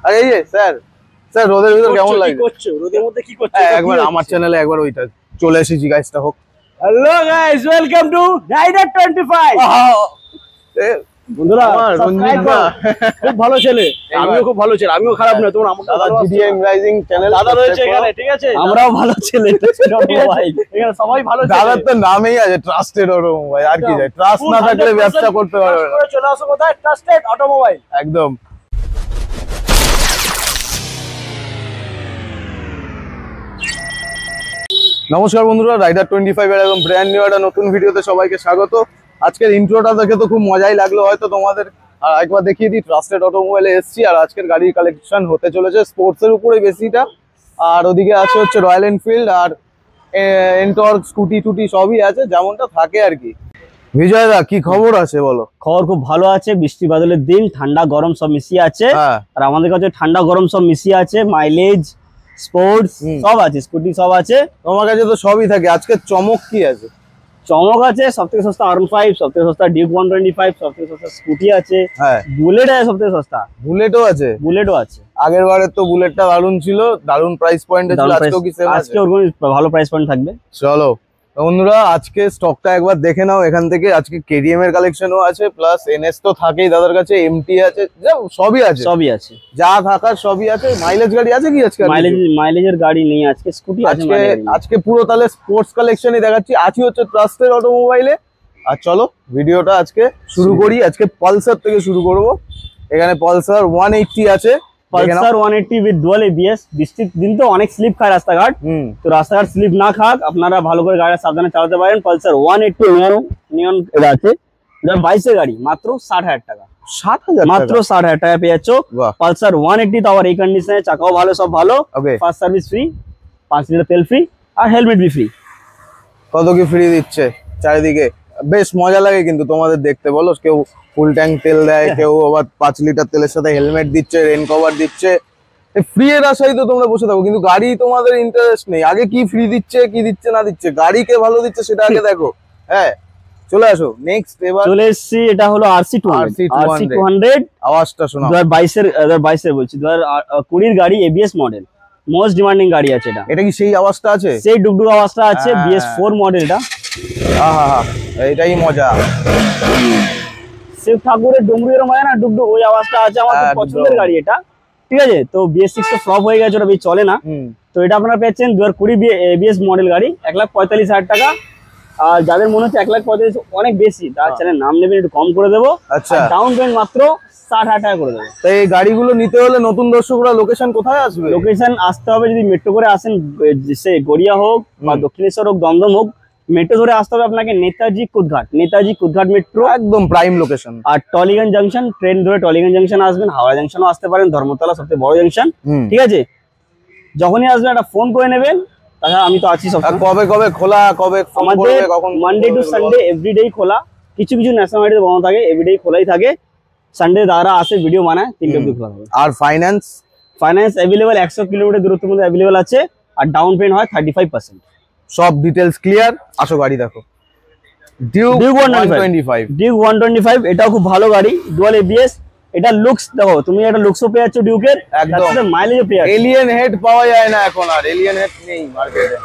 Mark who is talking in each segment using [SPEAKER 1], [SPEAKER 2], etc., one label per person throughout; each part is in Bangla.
[SPEAKER 1] আরে এই যে স্যার স্যার রোদের ভিতর কেমন লাগে?
[SPEAKER 2] কি করছো রোদের মধ্যে? কি করছো?
[SPEAKER 1] একবার আমার চ্যানেলে একবার ওইটা চলে এসেছি গাইসটা হোক।
[SPEAKER 2] Hello guys, welcome to rider 25। বন্ধুরা সাবস্ক্রাইব করো। খুব ভালো ছেলে, আমিও খুব ভালো ছেলে, আমিও খারাপ না। তোমরা আমাকে
[SPEAKER 1] দাদা জিডিএম রাইজিং চ্যানেল
[SPEAKER 2] দাদা রয়েছে এখানে, ঠিক আছে? আমরাও ভালো ছেলে, অটোমোবাইল এখানে সবাই ভালো ছেলে।
[SPEAKER 1] দাদার তো নামেই আছে ট্রাস্টেড অটোমোবাইল, আর কি যায়? ট্রাস্ট না থাকলে ব্যবসা করতে পারবে না।
[SPEAKER 2] চলে আসো কোথায়? ট্রাস্টেড অটোমোবাইল
[SPEAKER 1] একদম। নমস্কার বন্ধুরা, রাইডার 25 এর একদম ব্র্যান্ড নিউ একটা নতুন ভিডিওতে সবাইকে স্বাগত। আজকের ইন্ট্রোটা দেখে তো খুব মজাই লাগলো হয়তো তোমাদের। আর একবার দেখিয়ে দিই, ট্রাস্টেড অটোমোবাইলে এসেছি আর আজকের গাড়ির কালেকশন হতে চলেছে স্পোর্টস এর উপরে বেশিটা। আর ওদিকে আছে হচ্ছে রয়্যাল এনফিল্ড আর এনটর্ক, স্কুটি টুটি সবই আছে, যেমনটা থাকে আর কি। বিজয় দা, কি খবর আছে বলো?
[SPEAKER 2] খবর খুব ভালো আছে। বৃষ্টি বাদলের দিন, ঠান্ডা গরম সব মিশিয়ে আছে। আর আমাদের কাছে ঠান্ডা গরম সব মিশিয়ে আছে, মাইলেজ, স্পোর্টস সব আছে, স্কুটি সব আছে।
[SPEAKER 1] তোমার কাছে তো সবই থাকে, আজকে চমক কি আছে?
[SPEAKER 2] চমক আছে, সবথেকে সস্তা R5, সবথেকে সস্তা ডিউক 125, সবথেকে সস্তা স্কুটি আছে।
[SPEAKER 1] হ্যাঁ,
[SPEAKER 2] বুলেট আছে সবথেকে সস্তা।
[SPEAKER 1] বুলেটও আছে?
[SPEAKER 2] বুলেটও আছে।
[SPEAKER 1] আগের বারের তো বুলেটটা দারুণ ছিল, দারুণ প্রাইস পয়েন্টে ছিল। আজকেও কি সেম আছে?
[SPEAKER 2] আজকে ওরকম ভালো প্রাইস পয়েন্ট থাকবে।
[SPEAKER 1] চলো বন্ধুরা, আজকে স্টকটা একবার দেখে নাও এখান থেকে। আজকে কেডিএম এর কালেকশনও আছে, প্লাস এনএস তো থাকেই দাদার কাছে, এমটি আছে, সবই আছে, সবই আছে, যা থাকার সবই আছে। মাইলেজ গাড়ি আছে কি আজকে?
[SPEAKER 2] মাইলেজের গাড়ি নেই আজকে, স্কুটি আছে।
[SPEAKER 1] আজকে পুরো তাহলে স্পোর্টস কালেকশনই দেখাচ্ছি। আজকে হচ্ছে ট্রাস্টেড অটোমোবাইলে। আর চলো ভিডিওটা আজকে শুরু করি। আজকে পালসার থেকে শুরু করব। এখানে পালসার 180 আছে,
[SPEAKER 2] পালসার 180 উইথ ডুয়াল এবিএস। বৃষ্টির দিন তো অনেক স্লিপ খায় রাস্তাঘাট, তো রাস্তাঘাট স্লিপ না খাক, আপনারা ভালো করে গাড়ি সাবধানে চালাতে পারেন। পালসার 180 নিয়ন এটা আছে, 22 এর গাড়ি, মাত্র 60,000 টাকা।
[SPEAKER 1] 60,000
[SPEAKER 2] মাত্র 60,000 টাকা পেয়ে যাচ্ছ পালসার 180। তো আবার এই কন্ডিশনে, চাকাও ভালো, সব ভালো, ফার্স্ট সার্ভিস ফ্রি, 5 লিটার তেল ফ্রি, আর হেলমেট বি ফ্রি।
[SPEAKER 1] কত কি ফ্রি দিচ্ছে চারিদিকে? বেশ মজা লাগে কিন্তু তোমাদের দেখতে, বলো। কেউ ফুল ট্যাঙ্ক তেল দেয়, কেউ আবার 5 লিটার তেলের সাথে হেলমেট দিচ্ছে, রেন কভার দিচ্ছে। ফ্রি এর আশায় তো তোমরা বসে থাকো, কিন্তু গাড়ি তোমাদের ইন্টারেস্ট নেই। আগে কি ফ্রি দিচ্ছে, কি দিচ্ছে না দিচ্ছে, গাড়ি কে ভালো দিচ্ছে সেটা আগে দেখো। হ্যাঁ, চলে আসো নেক্সট। এবার চলে
[SPEAKER 2] এসেছি, এটা হলো RC200।
[SPEAKER 1] আওয়াজটা শোনো।
[SPEAKER 2] 2022 এর বলছি, 2020 গাড়ি, এবিএস মডেল, মোস্ট ডিমান্ডিং গাড়ি আছে এটা।
[SPEAKER 1] এটা কি সেই আওয়াজটা আছে?
[SPEAKER 2] সেই ডুগডুগ আওয়াজটা আছে, BS4 মডেল এটা।
[SPEAKER 1] এটাই মজা।
[SPEAKER 2] শিব ঠাকুরের ডুমরুয়ের মজা না, ডুগডুগ ওই আওয়াজটা আছে। আমার খুব পছন্দের গাড়ি এটা, ঠিক আছে? তো BS6 তো ফ্লপ হয়ে গেছে, ওটা বেশি চলে না। তো এটা আপনারা পেয়েছেন 2020 এবিএস মডেল গাড়ি, 1,45,000 টাকা। আর যাদের মনে হচ্ছে 1,45,000 অনেক বেশি, তার চ্যানেল নাম নেবেন, একটু কম করে দেবো। আচ্ছা, ডাউন পেমেন্ট মাত্র 60,000 টাকা করে দেবো।
[SPEAKER 1] তো এই গাড়িগুলো নিতে হলে নতুন দর্শকরা লোকেশন কোথায় আসবে?
[SPEAKER 2] লোকেশন আসতে হবে, যদি মেট্রো করে আসেন, সে গড়িয়া হোক বা দক্ষিণেশ্বর হোক, দমদম হোক, মেট্রো ধরে আসতে হবে আপনাকে নেতাজি কুদঘাট মেট্রো, একদম প্রাইম লোকেশন। আর টলিগঞ্জ জাংশন, ট্রেন ধরে টলিগঞ্জ জাংশন আসবেন, হাওড়া জাংশনও আসতে পারেন, ধর্মতলা সবচেয়ে বড় জাংশন, ঠিক আছে? যখনই আসবেন একটা ফোন করে নেবেন। তাছাড়া আমি তো আছি সব।
[SPEAKER 1] কবে কবে খোলা, কবে
[SPEAKER 2] আমাদের মানডে টু সানডে এভরিডেই খোলা। কিছু কিছু ন্যাশনাল হাইওয়ে বন্ধ থাকে, এভরিডেই খোলাই থাকে। সানডে দাদা আসে, ভিডিও বানায়, 3টে অবধি খোলা থাকে।
[SPEAKER 1] আর ফাইন্যান্স অ্যাভেলেবল, 100 কিলোমিটার দূরত্বের মধ্যে অ্যাভেলেবল আছে। আর ডাউন পেমেন্ট হয় 35%। সব ডিটেলস ক্লিয়ার। আসো গাড়ি দেখো। ডিউক 125,
[SPEAKER 2] এটাও খুব ভালো গাড়ি, ডুয়াল এবিএস। এটা লুকস দেখো, তুমি একটা লুকসও পেয়ে যাচ্ছ ডিউকের, একদম মাইলেজও পেয়ে যাচ্ছ।
[SPEAKER 1] এলিয়েন হেড পাওয়া যায় না এখন, আর এলিয়েন হেড নেই মার্কেটে।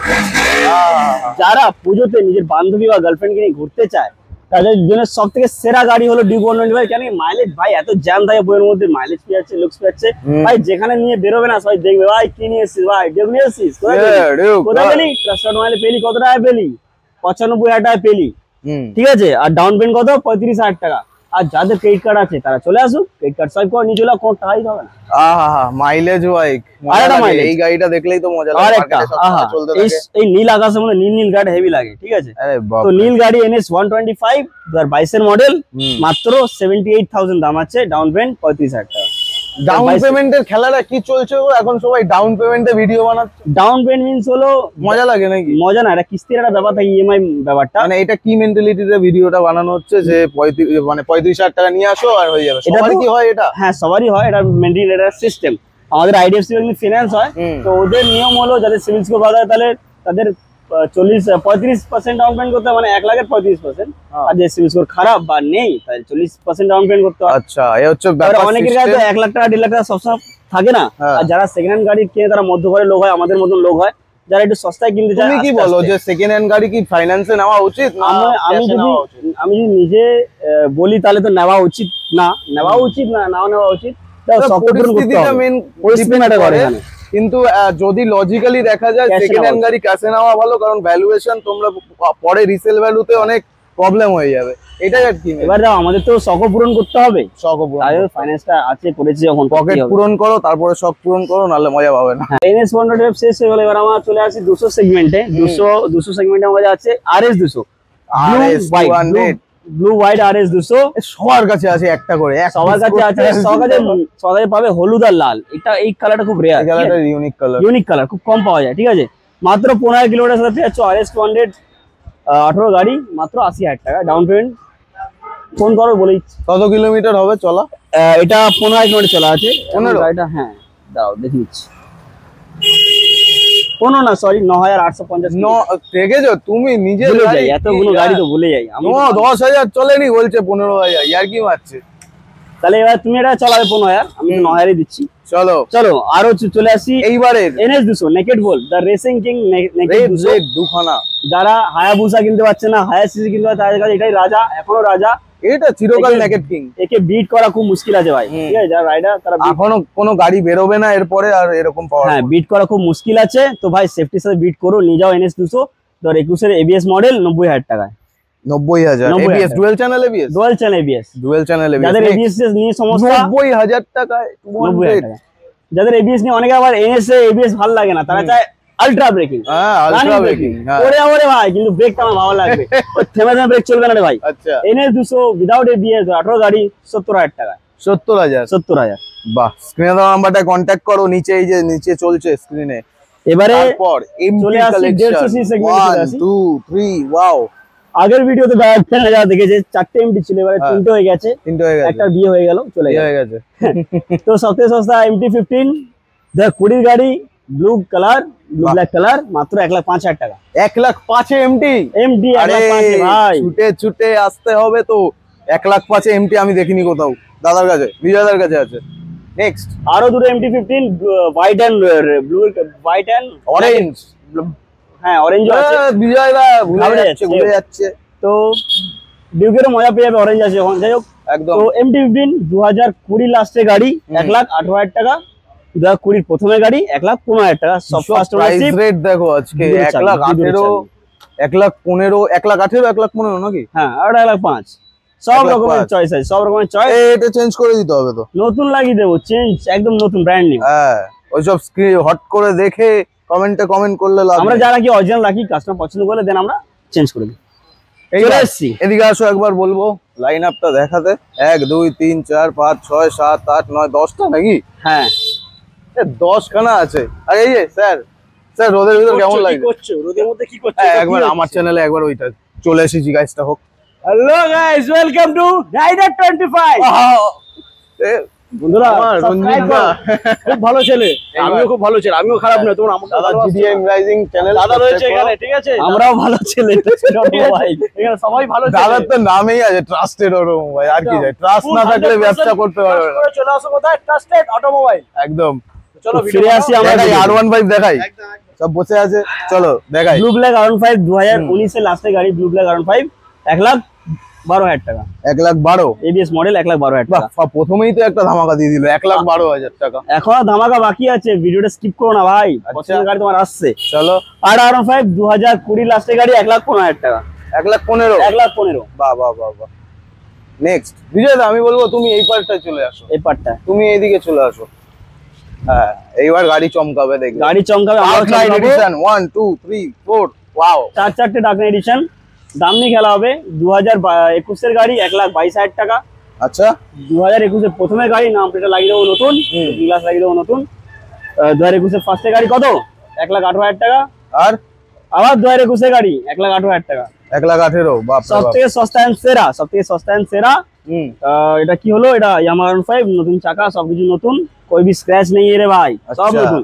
[SPEAKER 2] যারা পুজোতে নিজের বান্ধবী বা গার্লফ্রেন্ডকে নিয়ে ঘুরতে চায়, তাদের জন্য সব থেকে সেরা গাড়ি হলো ডিউক 125। কেন? মাইলেজ ভাই এত জ্যাম থাকে বইয়ের মধ্যে, মাইলেজ পেয়ে যাচ্ছে, লুকস পেয়ে যাচ্ছে। ভাই যেখানে নিয়ে বেরোবে না, সবাই দেখবে ভাই কি নিয়ে এসেছিস, ভাই ডিউক নিয়ে এসেছিস, কোথায় পেলি? ট্রাস্টেড মাইলে পেলি কত টাকায় পেলি? 95,000 টাকায় পেলি, ঠিক আছে? আর ডাউন পেমেন্ট কত? 35,000 টাকা। আর যাদের ক্রেডিট কার্ড আছে তারা চলে আসুক, ক্রেডিট কার্ড সোয়াইপ করে নিয়ে চলে, কোনো টাকাই হবে না।
[SPEAKER 1] মাইলেজ বাইক, এই গাড়িটা দেখলেই তো মজা লাগে।
[SPEAKER 2] এই নীল আকাশের মধ্যে নীল গাড়ি হেভি লাগে, ঠিক আছে? তো নীল গাড়ি NS 125 2022 এর মডেল, মাত্র 78,000 দাম আছে, ডাউন পেমেন্ট 35,000 টাকা।
[SPEAKER 1] ডাউন পেমেন্টের খেলাটা কি চলছে এখন? সবাই ডাউন পেমেন্টে ভিডিও বানাচ্ছে।
[SPEAKER 2] ডাউন পেমেন্ট মিন্স হলো
[SPEAKER 1] মজা লাগে নাকি?
[SPEAKER 2] মজা না, এটা কিস্তির একটা ব্যাপার থাকে, ইএমআই ব্যাপারটা।
[SPEAKER 1] মানে এটা কি মেন্টালিটিতে ভিডিওটা বানানো হচ্ছে যে 35,000 টাকা নিয়ে আসো আর হয়ে যাবে? সবারই কি হয় এটা?
[SPEAKER 2] হ্যাঁ, সবারই হয়। এটা মেন্টালি এটা সিস্টেম। আমাদের IDFC ব্যাংক ফিনান্স হয়, তো ওদের নিয়ম হলো যাদের সিভিল স্কোর ভালো হয় তাহলে তাদের 35% ডাউন পেমেন্ট করতে হয়, মানে 1,00,000 35%। আর যে সিভিল স্কোর খারাপ বা নেই তাহলে 40% ডাউন পেমেন্ট করতে হয়।
[SPEAKER 1] আচ্ছা, এই হচ্ছে ব্যাপার।
[SPEAKER 2] অনেকের কাছে 1,00,000 টাকা 1.5 লাখ টাকা সবসময় থাকে না,
[SPEAKER 1] হ্যাঁ।
[SPEAKER 2] আর যারা সেকেন্ড হ্যান্ড গাড়ি কিনে তারা মধ্যবিত্তের লোক হয়, আমাদের মতন লোক হয়, যারা একটু সস্তায় কিনতে চায়।
[SPEAKER 1] তুমি কি
[SPEAKER 2] আস্তে
[SPEAKER 1] বলো
[SPEAKER 2] আস্তে।
[SPEAKER 1] যে সেকেন্ড হ্যান্ড গাড়ি কি ফাইন্যান্সে নেওয়া উচিত না
[SPEAKER 2] আমি
[SPEAKER 1] cash এ
[SPEAKER 2] যদি
[SPEAKER 1] নেওয়া উচিত?
[SPEAKER 2] আমি যদি নিজে বলি তাহলে তো নেওয়া উচিত না, নাও নেওয়া উচিত। দেখো, শখ তো পূরণ করতে
[SPEAKER 1] পরিস্থিতিটা
[SPEAKER 2] হবে।
[SPEAKER 1] মেন
[SPEAKER 2] পরিস্থিতি matter করে এখানে।
[SPEAKER 1] কিন্তু যদি লজিক্যালি দেখা যায়
[SPEAKER 2] Cash এ
[SPEAKER 1] সেকেন্ড
[SPEAKER 2] নেওয়া
[SPEAKER 1] হ্যান্ড গাড়ি ক্যাশে নেওয়া ভালো, কারণ ভ্যালুয়েশন তোমরা পরে রিসেল ভ্যালুতে অনেক প্রবলেম হয়ে যাবে, এটাই আর কি।
[SPEAKER 2] এবার দেখো, আমাদের তো শখও পূরণ করতে হবে,
[SPEAKER 1] শখ
[SPEAKER 2] তাই ফাইন্যান্সটা আছে, করেছি যখন
[SPEAKER 1] পকেট পূরণ করো, তারপরে শখ পূরণ করো, নাহলে মজা পাবে না।
[SPEAKER 2] NS 100 শেষ হয়ে গেল। এবার আমরা চলে আসি 200 সেগমেন্টে। 200 সেগমেন্টে আমাদের আছে RS 200,
[SPEAKER 1] RS 200
[SPEAKER 2] blue white RS 200
[SPEAKER 1] সবার কাছে আছে একটা করে,
[SPEAKER 2] সবার কাছে আছে। সবার কাছে পাবে হলুদ আর লাল। এই কালারটা খুব রেয়ার,
[SPEAKER 1] কালারটা ইউনিক কালার,
[SPEAKER 2] ইউনিক কালার, খুব কম পাওয়া যায়। ঠিক আছে, মাত্র 15 কিলোমিটার সাথে পেয়ে যাচ্ছ RS 200 18 গাড়ি, মাত্র 80,000 টাকা ডাউন পেমেন্ট। ফোন করো বলে দিচ্ছি।
[SPEAKER 1] কত কিলোমিটার হবে চলা?
[SPEAKER 2] এটা 15 কিলোমিটার চলা আছে
[SPEAKER 1] 15?
[SPEAKER 2] গাড়িটা। হ্যাঁ, দাও দেখে নিচ্ছি। 15 না, সরি, 9,850।
[SPEAKER 1] দেখেছো তুমি নিজে
[SPEAKER 2] ভুলে যাই, এতগুলো গাড়ি তো ভুলে যাই আমি।
[SPEAKER 1] 10,000 চলেনি, বলছে 15,000, ইয়ার কি মারছে।
[SPEAKER 2] তাহলে এবার তুমি এটা চলাবে 15,000, আমি 9,000 দিচ্ছি।
[SPEAKER 1] চলো
[SPEAKER 2] চলো আরো চলে আসি
[SPEAKER 1] এইবারের
[SPEAKER 2] NS 200 naked ball, the racing king naked
[SPEAKER 1] red
[SPEAKER 2] 200।
[SPEAKER 1] Red দুখানা।
[SPEAKER 2] যারা হায়াবুসা কিনতে পারছে না, হায়ার সিসি কিনতে পারছে, তাদের কাছে এটাই রাজা, এখনো রাজা।
[SPEAKER 1] এটা চিরকাল নেকেড কিং,
[SPEAKER 2] একে বিট করা খুব মুশকিল আছে ভাই। ঠিক আছে, যারা রাইডার তারা
[SPEAKER 1] এখনো কোনো গাড়ি বেরোবে না এরপরে আর এরকম পাওয়ার।
[SPEAKER 2] হ্যাঁ, বিট করা খুব মুশকিল আছে। তো ভাই সেফটির সাথে বিট করো, নিয়ে যাও NS 200 2021 ABS মডেল 90,000 টাকায়।
[SPEAKER 1] 90,000
[SPEAKER 2] 90,000
[SPEAKER 1] ABS, dual channel ABS,
[SPEAKER 2] dual channel ABS।
[SPEAKER 1] Dual channel
[SPEAKER 2] যাদের
[SPEAKER 1] ABS
[SPEAKER 2] ABS নিয়ে সমস্যা,
[SPEAKER 1] 90,000 টাকায়
[SPEAKER 2] 90,000 টাকা। যাদের ABS নিয়ে অনেকে আবার NS এ ABS ভালো লাগে না, তারা চায় আলট্রা ব্রেকিং।
[SPEAKER 1] হ্যাঁ, আলট্রা ব্রেকিং। হ্যাঁ,
[SPEAKER 2] ওরে ওরে ভাই, কিন্তু ব্রেকটা আমার ভালো লাগবে। ওই থেমে থেমে ব্রেক চলবে না রে ভাই।
[SPEAKER 1] আচ্ছা,
[SPEAKER 2] NS 200 উইদাউট ABS 18 গাড়ি 70,000 টাকা।
[SPEAKER 1] 70,000।
[SPEAKER 2] 70,000।
[SPEAKER 1] বাহ, স্ক্রিনে দেওয়া নাম্বারটা কন্ট্যাক্ট করো, নিচে এই যে নিচে চলছে স্ক্রিনে।
[SPEAKER 2] এবারে
[SPEAKER 1] তারপর
[SPEAKER 2] চলে
[SPEAKER 1] এমটি
[SPEAKER 2] আসি
[SPEAKER 1] কালেকশন
[SPEAKER 2] 150cc segment এ চলে
[SPEAKER 1] 1
[SPEAKER 2] আসি।
[SPEAKER 1] 2 3 ওয়াও।
[SPEAKER 2] আগের ভিডিওতে যারা দেখেছে 4টে এমটি ছিল, এবারে
[SPEAKER 1] হ্যাঁ।
[SPEAKER 2] 3টে হয়ে গেছে,
[SPEAKER 1] তিনটে হয়ে গেছে,
[SPEAKER 2] একটা বিয়ে হয়ে গেল, চলে
[SPEAKER 1] ইয়ে
[SPEAKER 2] গেল।
[SPEAKER 1] হয়ে গেছে।
[SPEAKER 2] তো সবথেকে সস্তা MT-15 20 গাড়ি, blue colour, blue black colour, মাত্র 1,05,000 টাকা।
[SPEAKER 1] 1,05,000 এমটি।
[SPEAKER 2] এমটি
[SPEAKER 1] আরে
[SPEAKER 2] 1,05,000 ভাই।
[SPEAKER 1] ছুটে ছুটে আসতে হবে তো। 1,05,000 এমটি আমি দেখিনি কোথাও, দাদার কাছে, বিজয়দার কাছে আছে। নেক্সট
[SPEAKER 2] আরো দুটো MT-15 white and blue, white and
[SPEAKER 1] orange.
[SPEAKER 2] হ্যাঁ, অরেঞ্জ আছে।
[SPEAKER 1] বিজয়দা
[SPEAKER 2] ঘাবড়ে
[SPEAKER 1] ভুলে যাচ্ছে।
[SPEAKER 2] তো ডিউকেরও মজা পেয়ে যাবে, অরেঞ্জ আছে যখন। যাই হোক,
[SPEAKER 1] একদম
[SPEAKER 2] তো MT-15 2020 লাস্টে গাড়ি 1,18,000 টাকা, 2020 প্রথমে গাড়ি 1,15,000 টাকা। সব ফার্স্ট
[SPEAKER 1] প্রাইস
[SPEAKER 2] ওনারশিপ।
[SPEAKER 1] রেট দেখো আজকে 1,18,000, 1,15,000, 1,18,000, 1,15,000 নাকি?
[SPEAKER 2] হ্যাঁ, আর 1,05,000। সব
[SPEAKER 1] 1,05,000
[SPEAKER 2] রকমের চয়েস আছে, সব রকমের চয়েস।
[SPEAKER 1] এটা চেঞ্জ করে দিতে হবে তো।
[SPEAKER 2] নতুন লাগিয়ে দেবো, চেঞ্জ একদম নতুন, ব্র্যান্ড নিউ।
[SPEAKER 1] হ্যাঁ, ওইসব স্ক্রিন হট করে দেখে কমেন্টে কমেন্ট করলে লাভ
[SPEAKER 2] আমরা
[SPEAKER 1] নেই।
[SPEAKER 2] যারা কি অরিজিনাল রাখি, কাস্টমার পছন্দ করলে দেন আমরা চেঞ্জ করে দিই।
[SPEAKER 1] এইবার
[SPEAKER 2] চলে এসছি।
[SPEAKER 1] এদিকে আসো, একবার বলবো লাইন আপটা দেখাতে। 1 2 3 4 5 6 7 8 9 10টা নাকি?
[SPEAKER 2] হ্যাঁ,
[SPEAKER 1] 10 খানা আছে। আর এই যে স্যার, স্যার রোদের ভিতর কেমন
[SPEAKER 2] কি
[SPEAKER 1] লাগছে?
[SPEAKER 2] করছো রোদের মধ্যে, কি করছো?
[SPEAKER 1] একবার আমার চ্যানেলে একবার ওইটা চলে এসেছি, গাইসটা হোক।
[SPEAKER 2] Hello guys, welcome to rider 25। বন্ধুরা,
[SPEAKER 1] আমার রঞ্জিত
[SPEAKER 2] subscribe করো। খুব ভালো ছেলে, আমিও খুব ভালো ছেলে, আমিও খারাপ না, তোমরা আমাকে
[SPEAKER 1] দাদা
[SPEAKER 2] ভালোবাসো।
[SPEAKER 1] জিডিএম রাইজিং চ্যানেল
[SPEAKER 2] দাদা রয়েছে এখানে, ঠিক আছে, আমরাও ভালো ছেলে। ভাই, এখানে সবাই ভালো ছেলে।
[SPEAKER 1] দাদার তো নামেই আছে ট্রাস্টেড অটোমোবাইল, আর কি যায়, ট্রাস্ট না থাকলে ব্যবসা করতে পারবে না।
[SPEAKER 2] চলে আসো কোথায়, ট্রাস্টেড অটোমোবাইল।
[SPEAKER 1] একদম।
[SPEAKER 2] চলো ফিরে আসি আমরা।
[SPEAKER 1] দেখাই R15 দেখাই, সব বসে আছে, চলো দেখাই।
[SPEAKER 2] ব্লু ব্ল্যাক R15 2019 এর লাস্টে গাড়ি, ব্লু ব্ল্যাক R15 1,12,000 টাকা।
[SPEAKER 1] 1,12,000।
[SPEAKER 2] ABS মডেল 1,12,000 টাকা।
[SPEAKER 1] বাহ, প্রথমেই তো একটা ধামাকা দিয়ে দিল, 1,12,000 টাকা।
[SPEAKER 2] এখনো ধামাকা বাকি আছে, ভিডিওটা স্কিপ করো না ভাই, পছন্দের গাড়ি তোমার আসছে।
[SPEAKER 1] চলো।
[SPEAKER 2] আর R15 2020 লাস্টে গাড়ি 1,15,000 টাকা।
[SPEAKER 1] 1,15,000।
[SPEAKER 2] 1,15,000
[SPEAKER 1] বাহ বাহ বাহ বাহ। নেক্সট বিজয় দা, আমি বলবো তুমি এই পার্টটায় চলে আসো,
[SPEAKER 2] এই পার্টটা।
[SPEAKER 1] তুমি এইদিকে চলে আসো। হ্যাঁ, এইবার গাড়ি চমকাবে, দেখবে
[SPEAKER 2] গাড়ি চমকাবে, আমরা
[SPEAKER 1] Dark Knight
[SPEAKER 2] চমকাবো।
[SPEAKER 1] Edition 1 2 3 4 wow.
[SPEAKER 2] 4 dark knight edition, দাম নিয়ে খেলা হবে। 2021 এর গাড়ি 1,22,000 টাকা।
[SPEAKER 1] আচ্ছা,
[SPEAKER 2] 2021 এর প্রথমে গাড়ি, নাম প্লেটটা লাগিয়ে দেবো নতুন, গ্লাস লাগিয়ে দেবো নতুন। 2021 এর ফার্স্টে গাড়ি কত, 1,18,000 টাকা।
[SPEAKER 1] আর
[SPEAKER 2] আবার 2021 এর গাড়ি 1,18,000 টাকা।
[SPEAKER 1] 1,18,000। বাপ রে
[SPEAKER 2] সব
[SPEAKER 1] বাপ।
[SPEAKER 2] থেকে সস্তা এন্ড সেরা, সব থেকে সস্তা এন্ড সেরা। এটা কি হলো, এটা Yamaha R15, নতুন চাকা, সবকিছু নতুন, কোই ভি স্ক্র্যাচ নেই রে ভাই, সব
[SPEAKER 1] আচ্ছা।
[SPEAKER 2] নতুন।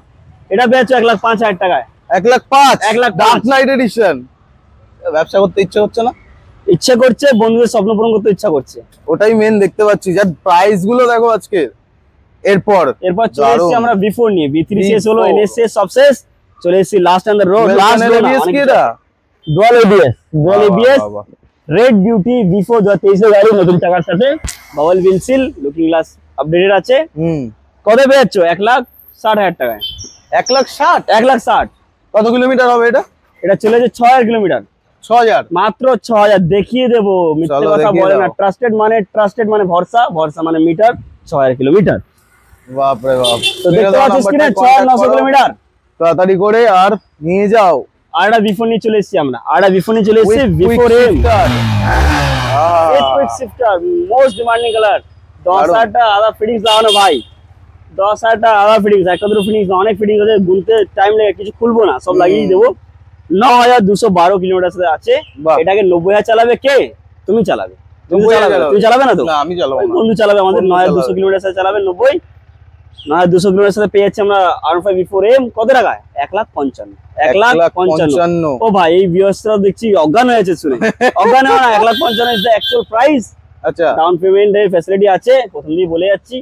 [SPEAKER 2] এটা পেয়েছো 1,05,000 টাকায়।
[SPEAKER 1] 1,05,000
[SPEAKER 2] 1,05,000
[SPEAKER 1] ডার্ক নাইট এডিশন। ব্যবসা করতে ইচ্ছে হচ্ছে না?
[SPEAKER 2] ইচ্ছে করছে, বন্ধুদের স্বপ্ন পূরণ করতে ইচ্ছা করছে।
[SPEAKER 1] ওটাই মেন দেখতে পাচ্ছি, যার প্রাইস গুলো দেখো আজকে। এরপর
[SPEAKER 2] এরপর চলে এসেছি আমরা V4 নিয়ে। V3 শেষ হলো,
[SPEAKER 1] V4
[SPEAKER 2] NS সব শেষ, চলে এসেছি last on the road. Last
[SPEAKER 1] ABS কি এটা?
[SPEAKER 2] ডুয়াল ABS, ডুয়াল ABS
[SPEAKER 1] বাহ, বাহ।
[SPEAKER 2] রেড বিউটি V4 2023 এর গাড়ি, নতুন চাকার সাথে বাবল ভিনসিল, লুকিং গ্লাস আপডেটেড আছে। কত পেয়েছো? 1,60,000 টাকায়।
[SPEAKER 1] 1,60,000
[SPEAKER 2] 1,60,000
[SPEAKER 1] কত কিলোমিটার হবে এটা?
[SPEAKER 2] এটা চলে যাচ্ছে 6,000 কিলোমিটার,
[SPEAKER 1] 6,000
[SPEAKER 2] মাত্র 6,000। দেখিয়ে দেবো, মিথ্যে
[SPEAKER 1] চলো,
[SPEAKER 2] কথা
[SPEAKER 1] দেখিয়ে
[SPEAKER 2] বলে
[SPEAKER 1] দাও।
[SPEAKER 2] না। ট্রাস্টেড মানে ভরসা, ভরসা মানে মিটার, 6,000 কিলোমিটার।
[SPEAKER 1] বাপরে বাপ।
[SPEAKER 2] তো দেখতে পাচ্ছ স্ক্রিনে 6,900 কিলোমিটার।
[SPEAKER 1] তাড়াতাড়ি করে আর নিয়ে যাও।
[SPEAKER 2] আর একটা V4 নিয়ে চলে এসেছি আমরা, আর একটা V4 নিয়ে চলে এসেছি, V4M quick shifter, most demanding colour. 10,000 টাকা আলাদা ফিটিংস লাগানো ভাই, 10,000 টাকা আলাদা ফিটিংস। একটা দুটো ফিটিংস না, অনেক ফিটিংস আছে, গুনতে টাইম লাগে, কিছু খুলবো না, সব লাগিয়ে দেবো। 9,212 কিলোমিটার সাথে আছে।
[SPEAKER 1] বাহ।
[SPEAKER 2] এটাকে 90,000 চালাবে কে? তুমি চালাবে। তুমি
[SPEAKER 1] 90,000
[SPEAKER 2] চালাবে? তুমি চালাবে না তো?
[SPEAKER 1] না, আমি চালাবো
[SPEAKER 2] ওই
[SPEAKER 1] না।
[SPEAKER 2] বন্ধু চালাবে আমাদের।
[SPEAKER 1] বন্ধু
[SPEAKER 2] 9,200
[SPEAKER 1] চালাবে।
[SPEAKER 2] কিলোমিটার সাথে চালাবে। 9,200 কিলোমিটার সাথে পেয়ে যাচ্ছি আমরা R5 V4M। কত টাকায়? 1,55,000। 1,55,000। ও ভাই, এই ভিউয়ার্সরা দেখছি অজ্ঞান হয়ে আছে শুনে। অজ্ঞান হয় না, 1,55,000 ইজ দ্য অ্যাকচুয়াল প্রাইস।
[SPEAKER 1] আচ্ছা,
[SPEAKER 2] ডাউন পেমেন্টের ফ্যাসিলিটি আছে, প্রথম দিয়ে বলে যাচ্ছি।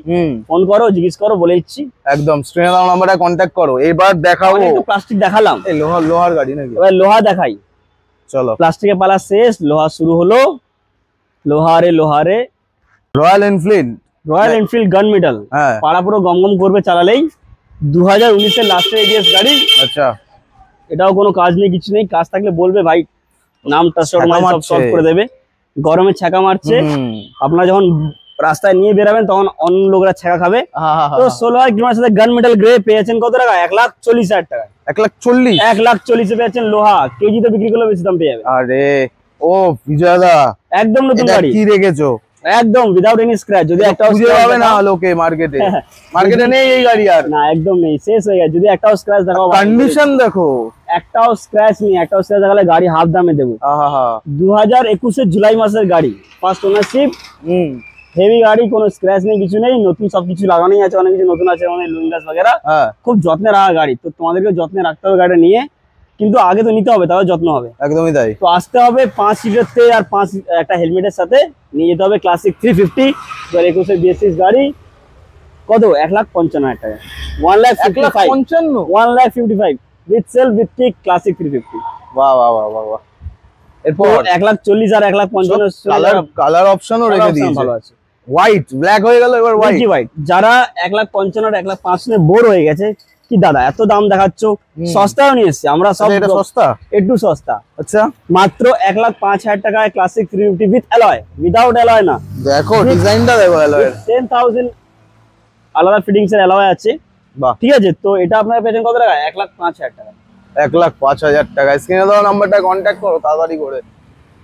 [SPEAKER 2] ফোন করো, জিজ্ঞেস করো, বলে দিচ্ছি।
[SPEAKER 1] একদম স্ক্রিনে দাও নাম্বারটা কন্ট্যাক্ট করো। এবার দেখাবো।
[SPEAKER 2] অনেক তো প্লাস্টিক দেখালাম,
[SPEAKER 1] এই লোহার গাড়ি নাকি?
[SPEAKER 2] এবার লোহা দেখাই।
[SPEAKER 1] চলো,
[SPEAKER 2] প্লাস্টিকের পালা শেষ, লোহা শুরু হলো। লোহারে
[SPEAKER 1] রয়্যাল এনফিল্ড।
[SPEAKER 2] রয়্যাল এনফিল্ড গান মেডাল,
[SPEAKER 1] হ্যাঁ,
[SPEAKER 2] পাড়া পুরো গমগম করবে চালালেই। 2019 এর লাস্টের এডিএস গাড়ি।
[SPEAKER 1] আচ্ছা,
[SPEAKER 2] এটাও কোনো কাজ নেই, কিছু নেই। কাজ থাকলে বলবে ভাই, নাম ট্রাস্টেড মাইল সব সলভ করে দেবে। গরমে ছ্যাঁকা মারছে, আপনারা যখন রাস্তায় নিয়ে বেরাবেন তখন অন্য লোকরা ছ্যাঁকা খাবে। তো 16,000 কিলোমিটার সাথে গান মেডাল গ্রে পেয়েছেন কত টাকা? 1,40,000 টাকা।
[SPEAKER 1] 1,40,000।
[SPEAKER 2] 1,40,000 পেয়েছেন। লোহা কেজিতে বিক্রি করলে বেশি দাম পেয়ে যাবে।
[SPEAKER 1] আরে ও বিজয়দা,
[SPEAKER 2] একদম নতুন
[SPEAKER 1] এটা
[SPEAKER 2] গাড়ি,
[SPEAKER 1] কি রেখেছো?
[SPEAKER 2] একদম উইদাউট এনি স্ক্র্যাচ। যদি একটা
[SPEAKER 1] খুঁজে পাবে না লোকে মার্কেটে নেই এই গাড়ি আর।
[SPEAKER 2] না, একদম নেই, শেষ হয়ে গেছে। যদি একটাও স্ক্র্যাচ দেখাও,
[SPEAKER 1] কন্ডিশন দেখো,
[SPEAKER 2] একটাও স্ক্র্যাচ নেই। একটাও স্ক্র্যাচ দেখালে গাড়ি হাফ দামে দেবো। 2021 এর জুলাই মাসের গাড়ি, ফার্স্ট ওনারশিপ, হেভি গাড়ি, কোনো স্ক্র্যাচ নেই, কিছু নেই। নতুন সবকিছু লাগানোই আছে, অনেক কিছু নতুন আছে, আমাদের লুইং গ্লাস বগেরা। খুব যত্নে রাখা গাড়ি, তো তোমাদেরকে যত্নে রাখতে হবে গাড়িটা নিয়ে, কিন্তু আগে তো নিতে হবে, তবে যত্ন হবে।
[SPEAKER 1] একদমই তাই।
[SPEAKER 2] তো আসতে হবে 5 সিটেরতে, আর 5 একটা হেলমেটের সাথে নিয়ে যেতে হবে। ক্লাসিক 350 2021 এর BS6 গাড়ি। কত? 1,55,000 টাকা। 1,55,000 with self with kick, classic 350।
[SPEAKER 1] বাহ বাহ বাহ বাহ বাহ। এরপর
[SPEAKER 2] 1,40,000 আর 1,55,000
[SPEAKER 1] কালার অপশনও রেখে দিয়েছে।
[SPEAKER 2] ভালো আছে।
[SPEAKER 1] হোয়াইট, ব্ল্যাক হয়ে গেল, এবার
[SPEAKER 2] হোয়াইট। যারা 1,55,000 1,05,000 বোর হয়ে গেছে, কি দাদা এত দাম দেখাচ্ছ, সস্তাও নিয়ে এসছি আমরা সব।
[SPEAKER 1] এটা সস্তা,
[SPEAKER 2] একটু সস্তা।
[SPEAKER 1] আচ্ছা,
[SPEAKER 2] মাত্র 1,05,000 টাকায় classic 350 with alloy, without alloy না।
[SPEAKER 1] দেখো ডিজাইনটা দেখো, অ্যালয়ের
[SPEAKER 2] 10,000 আলাদা ফিটিংস এর অ্যালয় আছে।
[SPEAKER 1] বাহ,
[SPEAKER 2] ঠিক আছে। তো এটা আপনারা পেয়েছেন কত টাকা? 1,05,000 টাকা।
[SPEAKER 1] 1,05,000 টাকা। স্ক্রিনে দেওয়া নাম্বারটা কন্ট্যাক্ট করো তাড়াতাড়ি করে।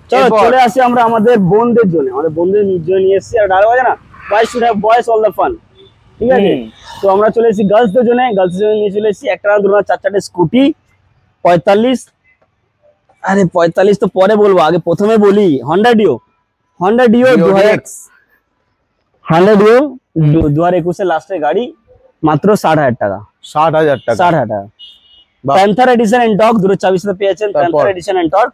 [SPEAKER 2] চলো চলে আসি আমরা আমাদের বোনদের জন্য, আমাদের বোনদের জন্য নিয়ে এসেছি। আর ডায়লগ আছে না, boys should have boys all the fun. ঠিক আছে। তো আমরা চলে এসেছি গার্লসদের জন্য, গার্লসদের জন্য নিয়ে চলে এসেছি একটা না দুটো না 4-4টে স্কুটি। 45, আরে 45 তো পরে বলবো, আগে প্রথমে বলি হন্ডা ডিও 2021 এর লাস্টের গাড়ি, মাত্র 60,000 টাকা।
[SPEAKER 1] 60,000 টাকা।
[SPEAKER 2] 60,000 টাকা।
[SPEAKER 1] বাহ।
[SPEAKER 2] প্যান্থার এডিশন এন্ড টর্ক 2024 সাথে পেয়েছেন। প্যান্থার এডিশন এন্ড টর্ক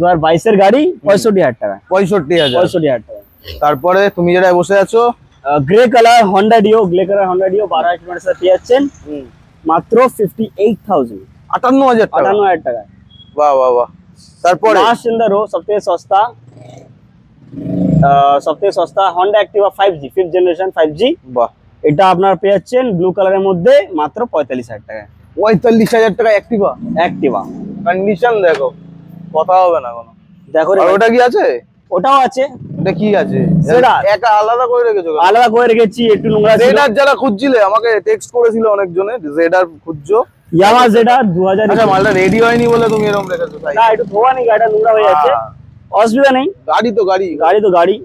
[SPEAKER 2] 2022 এর গাড়ি, 65,000 টাকা।
[SPEAKER 1] 65,000
[SPEAKER 2] টাকা।
[SPEAKER 1] তারপরে তুমি যেটা বসে আছো,
[SPEAKER 2] grey colour Honda deo, 12,000 kilometre সাথে পেয়েছেন মাত্র 58,000।
[SPEAKER 1] 58,000 টাকা।
[SPEAKER 2] 58,000 টাকা।
[SPEAKER 1] বাহ বাহ বাহ। তারপরে
[SPEAKER 2] লাস্ট ইন দ্য রো, সবথেকে সস্তা Honda Activa 5G, 5th generation 5G।
[SPEAKER 1] বাহ,
[SPEAKER 2] এটা আপনার পেয়েছেন ব্লু কালারের মধ্যে মাত্র 45,000 টাকা।
[SPEAKER 1] 45,000 টাকা অ্যাক্টিভা।
[SPEAKER 2] অ্যাক্টিভা
[SPEAKER 1] কন্ডিশন দেখো, কথা হবে না কোনো।
[SPEAKER 2] দেখো
[SPEAKER 1] আর ওটা কি আছে?
[SPEAKER 2] ওটাও আছে।
[SPEAKER 1] এটা কি আছে?
[SPEAKER 2] Zedar।
[SPEAKER 1] একা আলাদা করে রেখেছো?
[SPEAKER 2] আলাদা করে রেখেছি, একটু নোংরা ছিল।
[SPEAKER 1] জেডার যারা খুঁজছিলে, আমাকে টেক্সট করেছিল অনেকজনে, জেডার খুঁজছো।
[SPEAKER 2] ইয়ামা জেডার 2000।
[SPEAKER 1] আচ্ছা, মালটা রেডি হয়নি বলে তুমি এরকম রেখেছো তাই?
[SPEAKER 2] না, একটু ধোয়া নেই, গাড়িটা নোংরা হয়ে আছে। অসুবিধা নেই,
[SPEAKER 1] গাড়ি তো গাড়ি,
[SPEAKER 2] গাড়ি তো গাড়ি।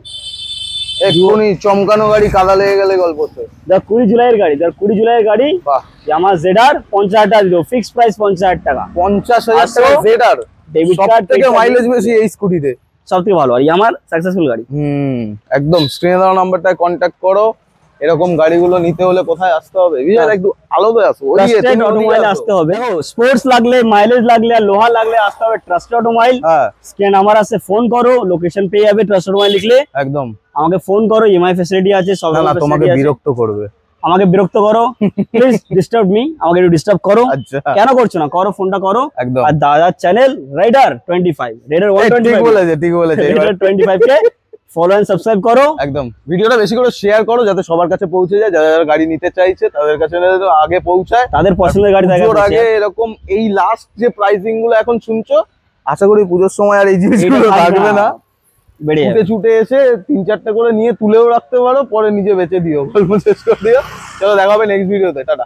[SPEAKER 1] এক্ষুনি চমকানো গাড়ি, কাদা লেগে গেলে গল্প হচ্ছে।
[SPEAKER 2] 20 জুলাইয়ের গাড়ি।
[SPEAKER 1] বাহ,
[SPEAKER 2] ইয়ামা জেডার 50,000 টাকা দিল, ফিক্স প্রাইস 50,000 টাকা।
[SPEAKER 1] 50,000 টাকা জেডার।
[SPEAKER 2] ডেবিট
[SPEAKER 1] সব
[SPEAKER 2] কার্ড
[SPEAKER 1] থেকে মাইলেজ বেশি এই স্কুটিতে,
[SPEAKER 2] সব থেকে ভালো। আর ইয়ামার সাকসেসফুল গাড়ি।
[SPEAKER 1] একদম স্ক্রিনে দেওয়া নাম্বারটায় কন্ট্যাক্ট করো। এরকম গাড়িগুলো নিতে হলে কোথায় আসতে হবে? বিজয় একটু আলোতে আসো, ওদিকে
[SPEAKER 2] ট্রাস্টেড অটোমোবাইল আসতে হবে। স্পোর্টস লাগলে, মাইলেজ লাগলে, আর লোহা লাগলে আসতে হবে ট্রাস্টেড অটোমোবাইল।
[SPEAKER 1] হ্যাঁ,
[SPEAKER 2] স্ক্রিন নাম্বার আছে, ফোন করো, লোকেশন পেয়ে যাবে। ট্রাস্টেড অটোমোবাইল লিখলে
[SPEAKER 1] একদম।
[SPEAKER 2] আমাকে ফোন করো, ইএমআই ফ্যাসিলিটি আছে, সব
[SPEAKER 1] না, তোমাকে বিরক্ত করবে।
[SPEAKER 2] আমাকে বিরক্ত করো, প্লিজ ডিস্টার্ব মি, আমাকে একটু ডিস্টার্ব করো।
[SPEAKER 1] আচ্ছা
[SPEAKER 2] কেন করছো না, করো, ফোনটা করো।
[SPEAKER 1] একদম
[SPEAKER 2] আর দাদার চ্যানেল রাইডার 25, রাইডার
[SPEAKER 1] ঠিক
[SPEAKER 2] 125,
[SPEAKER 1] বলেছে ঠিক বলেছে এবার
[SPEAKER 2] রাইডার 25 কে ফলো এন্ড সাবস্ক্রাইব করো।
[SPEAKER 1] একদম ভিডিওটা বেশি করে শেয়ার করো যাতে সবার কাছে পৌঁছে যায়, যারা যারা গাড়ি নিতে চাইছে তাদের কাছে যাতে আগে পৌঁছায়।
[SPEAKER 2] তাদের পছন্দের গাড়ি দেখা
[SPEAKER 1] পুজোর আগে এরকম এই লাস্ট যে প্রাইসিং গুলো এখন শুনছো, আশা করি পুজোর সময় আর এই জিনিসগুলো থাকবে না।
[SPEAKER 2] বেড়ে
[SPEAKER 1] ছুটে
[SPEAKER 2] যাবে।
[SPEAKER 1] ছুটে এসে 3-4টে করে নিয়ে তুলেও রাখতে পারো, পরে নিজে বেচে দিও, গল্প শেষ করে দিও। চলো দেখা হবে নেক্সট ভিডিওতে, টাটা।